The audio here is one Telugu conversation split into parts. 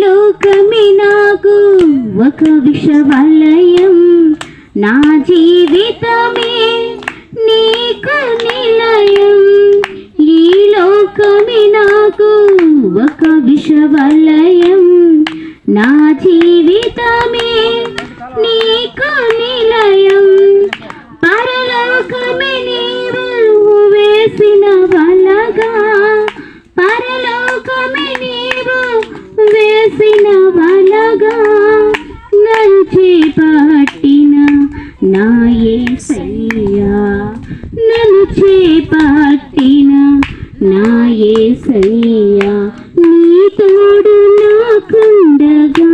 లోకమే నాకు ఒక విషవలయం, నా జీవితమే నీకు నిలయం. ఈ లోకమే నాకు ఒక విషవలయం, నా జీవితమే నీకు నిలయం. పరలోకమే నీవు వేసిన వలగా, పరలోకమే నీవు వేసిన వలగా, నన్ను చేపట్టిన నా యేసయ్యా, నన్ను చేపట్టిన నా యేసయ్యా. నీ తోడు నాకుండగా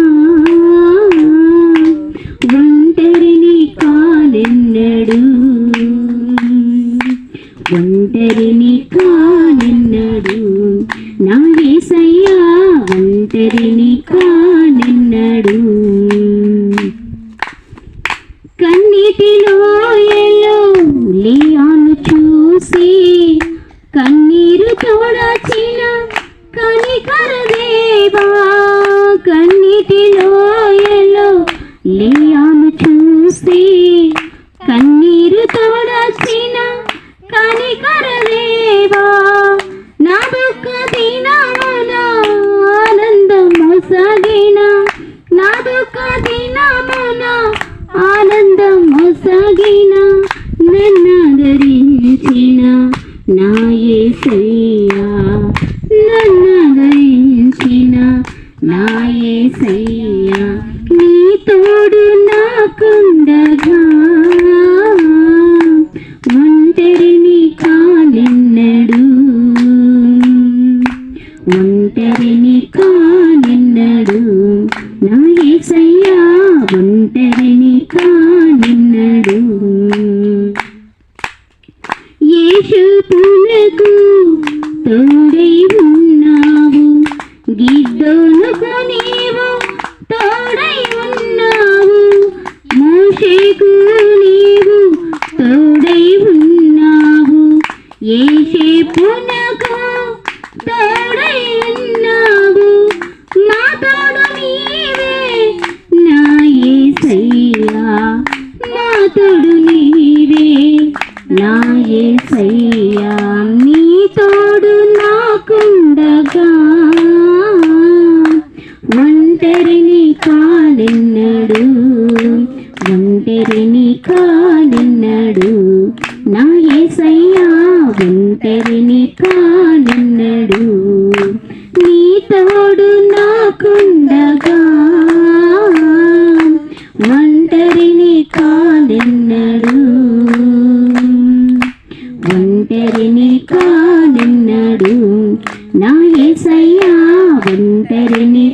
ఒంటరిని కానెన్నడు, ఒంటరిని కానెన్నడు నా యేసయ్యా, ఒంటరిని కానెన్నడు. కన్నీటిలో ఎలో లియాను చూసి కన్నీరు తోడచిన కనికర దేవా, కన్నీటిలో ఎలో లియాను చూసి కన్నీరు తోడచిన కనికర దేవా. నా దుఃఖ దినమున ఆనందం మొసగిన, నా దుఃఖ దినమున ఆనందం మొసగిన, నన్నాదరించిన నా యేసయ్యా, నన్నాదరించిన నా యేసయ్యా. నీ తోడు నాకుండగా ఒంటరిని కానెన్నడు, ఒంటరిని కానెన్నడు నా యేసయ్యా, ఒంటరిని కానెన్నడు. యేషుపునకు తోడై ఉన్నావు, గిద్దోనుకు నీవు తోడై ఉన్నావు, మోషేకు నీవు తోడై ఉన్నావు, యేషుపునకు తోడై ఉన్నావు. నా తోడు నీవే నా యేసయ్యా, నా తోడు నీవే నా యేసయ్యా. నీ తోడు నాకుండగా ఒంటరిని కానెన్నడు, ఒంటరిని కానెన్నడు నా యేసయ్యా, ఒంటరిని కానెన్నడు. నీ తోడు నాకుండగా ఒంటరిని కానెన్నడు, ఒంటరిని కానెన్నడు నా యేసయ్యా, ఒంటరిని